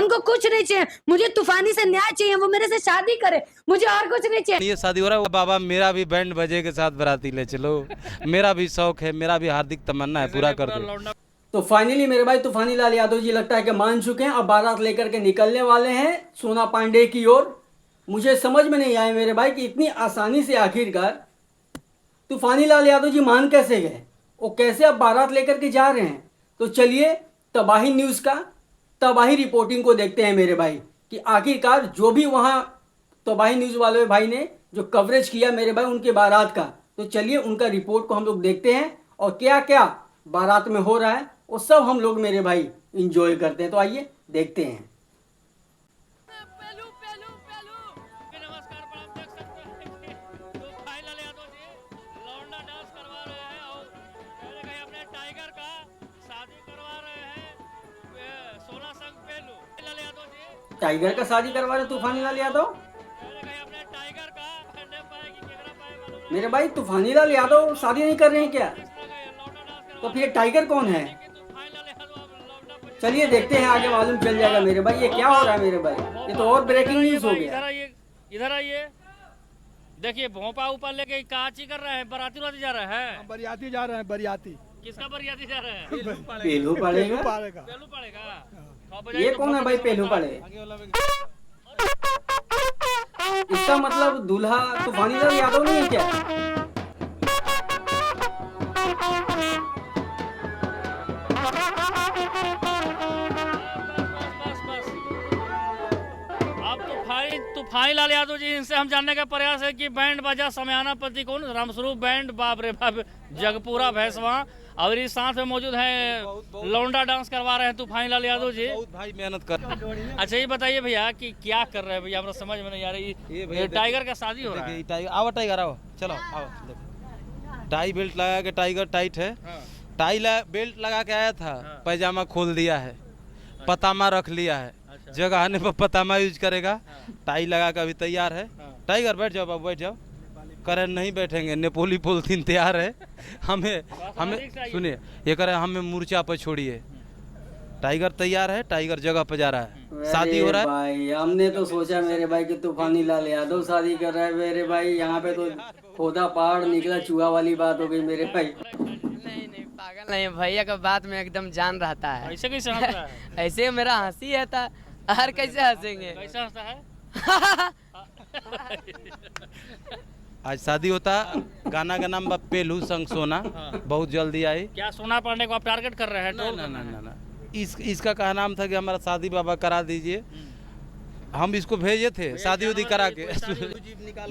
हमको कुछ नहीं चाहिए, मुझे तूफानी से न्याय चाहिए, वो मेरे से शादी करे, मुझे और कुछ नहीं चाहिए। ये शादी हो रहा है बाबा, मेरा भी बैंड बजे के साथ बाराती ले चलो, मेरा भी शौक है, मेरा भी हार्दिक तमन्ना है, पूरा कर दो। तो फाइनली मेरे भाई तूफानी लाल यादव जी लगता है कि मान चुके हैं, अब बारात लेकर के निकलने वाले हैं सोना पांडे की ओर। मुझे समझ में नहीं आया मेरे भाई कि इतनी आसानी से आखिरकार तूफानी लाल यादव जी मान कैसे गए, वो कैसे अब बारात लेकर के जा रहे हैं। तो चलिए तबाही न्यूज़ का तबाही रिपोर्टिंग को देखते हैं मेरे भाई कि आखिरकार जो भी वहाँ तबाही न्यूज़ वाले भाई ने जो कवरेज किया मेरे भाई उनके बारात का, तो चलिए उनका रिपोर्ट को हम लोग देखते हैं और क्या क्या बारात में हो रहा है वो सब हम लोग मेरे भाई इंजॉय करते हैं। तो आइए देखते हैं। नमस्कार पर आप देख सकते हैं कि तो फाइनल यादव जी लौंडा डांस करवा रहे हैं और कहीं कहीं अपने टाइगर का शादी करवा रहे हैं सोना संग पेलू। फाइनल यादव जी टाइगर का शादी करवा रहे तूफानी लाल यादव। कहीं कहीं अपने टाइगर का ने पाएगी केकरा पाए मालूम मेरे भाई तूफानी लाल यादव शादी नहीं कर रहे हैं क्या? लौंडा डांस तो फिर टाइगर कौन है? तो फाइनल यादव अब लौंडा चलिए देखते हैं, आगे मालूम चल जाएगा मेरे भाई। ये क्या हो रहा है मेरे भाई, ये तो और ब्रेकिंग न्यूज़ हो गया। इधर आइए, देखिए भोंपा ऊपर लेके काची कर रहे हैं, बराती वाती जा रहे हैं। बरियाती जा रहे हैं, बरियाती किसका बरियाती जा रहे हैं? पेलू पड़ेगा। पारेगा। पेलू पड़ेगा। कब बजाएंगे ये तो कौन है भाई पेलू पड़े? इसका मतलब दूल्हा तूफानी लाल यादव नहीं है क्या? बस बस अब तूफानी लाल यादव जी, इनसे हम जानने का प्रयास है कि बैंड बाजा समयाना पति कौन, रामस्वरूप बैंड, बाप रे बाप, जगपूरा भैंसवा, और इस साथ में मौजूद है लौंडा डांस करवा रहे हैं तूफानी लाल यादव जी। बहुत भाई मेहनत कर। अच्छा ये बताइए भैया कि क्या कर रहे हैं भैया, हमरा समझ में नहीं आ रही। ये टाइगर का शादी हो रहा है। टाइगर आओ, टाइगर आओ, चलो आओ। देखो टाई बेल्ट लगा के टाइगर टाइट है, टाई बेल्ट लगा के आया था, पैजामा खोल दिया है, पतामा रख लिया है, जगह आने पर पतामा यूज करेगा, टाई लगा के अभी तैयार है। टाइगर बैठ जाओ बाबू, बैठ जाओ। करें नहीं बैठेंगे, नेपोली पोलथीन तैयार है। हमें सुनिए, ये करें हमें मूर्छा पर छोड़िए। टाइगर तैयार है, टाइगर जगह पर जा रहा है, शादी हो रहा है। भाई हमने तो सोचा मेरे भाई कि तूफानी लाल यादव शादी कर रहा है मेरे भाई, यहाँ पे तो खोदा पहाड़ निकला चूहा वाली बात हो गई मेरे भाई। नहीं पागल नहीं, भैया का बात में एकदम जान रहता है। ऐसे कैसे हंस रहा है? ऐसे मेरा हंसी है था, हर कैसे हंसेंगे। कैसे हंसता है? आज शादी होता, गाना का नाम पेलू संग सोना, बहुत जल्दी आई। क्या सोना पांडे को आप टारगेट कर रहे हैं? ना ना ना ना, इसका कहा नाम था कि हमारा शादी बाबा करा दीजिए, हम इसको भेजे थे शादी उदी करा के।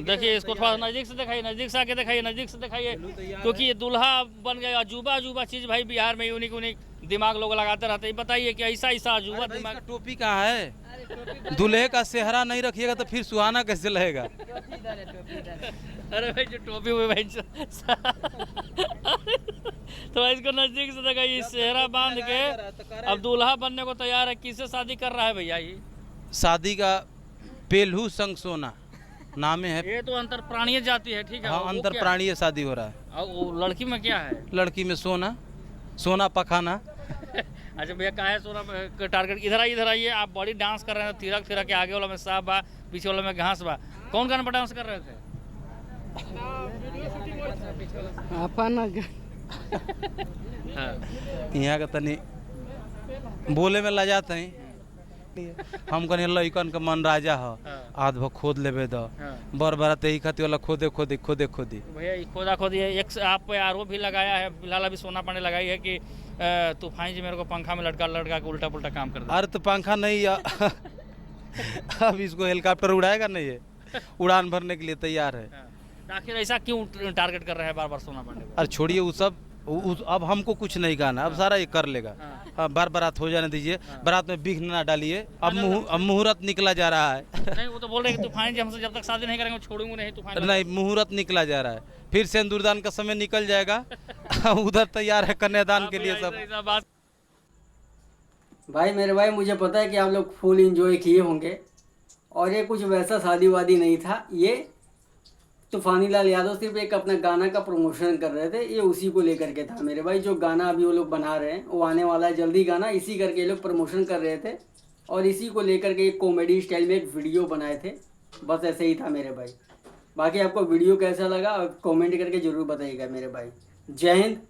देखिए इसको थोड़ा नजदीक से दिखाइए, नजदीक से आके दिखाइए, नजदीक से दिखाइए, क्योंकि ये दूल्हा बन गया अजूबा अजूबा चीज भाई। बिहार में यूनिक यूनिक दिमाग लोग लगाते रहते हैं। बताइए कि ऐसा ऐसा अजूबा दिमाग। टोपी कहाँ है? दूल्हे का सेहरा नहीं रखिएगा तो फिर सुहाना कैसे लगेगा? अरे भाई जो टोपी हुई भाई तो इसको नजदीक से दिखाइए, सेहरा बांध के अब दूल्हा बनने को तैयार है। किससे शादी कर रहा है भैया? ये शादी का पेलू संग सोना नाम है। ये तो अंतर प्राणीय जाति है, ठीक है। हाँ, वो अंतर क्या प्राणीय शादी हो रहा है। है? और वो लड़की में क्या है? लड़की में सोना, सोना पखाना। अच्छा भैया का है सोना का टारगेट? इधर आइए, आप बॉडी डांस कर रहे हैं, तिरक तिरक के आगे वाला में सांप बा, पीछे वाला में घास बा। कौन गाना पर डांस कर रहे थे? हाँ। यहाँ का तनी बोले में लजाते हैं, हम कहीं लइकन का मन राजा हो, आध भो खोद लेबे दो, बर बरात यही खाती वाला खोदे खोदे खोदे खोदी। भैया खोदा खोदी है। एक आप पे आरोप भी लगाया है, फिलहाल अभी सोना पांडे लगाई है कि तूफानी जी मेरे को पंखा में लटका के उल्टा पुल्टा काम कर दे। अरे तो पंखा नहीं अब इसको हेलीकॉप्टर उड़ाएगा नहीं, है उड़ान भरने के लिए तैयार है। आखिर ऐसा क्यों टारगेट कर रहे हैं बार बार सोना पांडे को? अरे छोड़िए वो सब, अब हमको कुछ नहीं कहना, अब सारा ये कर लेगा। हाँ, बारात हो जाने दीजिए, बारात में विघ्न ना डालिए। अब मुहूर्त निकला जा रहा है। नहीं वो तो बोल रहे हैं कि तूफानी जी हमसे जब तक शादी नहीं करेंगे छोड़ूंगा नहीं तूफानी। नहीं, मुहूर्त निकला जा रहा है, फिर सिंदूरदान का समय निकल जाएगा। उधर तैयार है कन्यादान के लिए सब। भाई मेरे भाई मुझे पता है कि आप लोग फुल एंजॉय किए होंगे, और ये कुछ वैसा शादी वादी नहीं था। ये तूफानी लाल यादव सिर्फ एक अपना गाना का प्रमोशन कर रहे थे, ये उसी को लेकर के था मेरे भाई। जो गाना अभी वो लोग बना रहे हैं वो आने वाला है जल्दी गाना, इसी करके ये लोग प्रमोशन कर रहे थे। और इसी को लेकर के एक कॉमेडी स्टाइल में एक वीडियो बनाए थे। बस ऐसे ही था मेरे भाई। बाकी आपको वीडियो कैसा लगा कमेंट करके ज़रूर बताइएगा मेरे भाई। जय हिंद।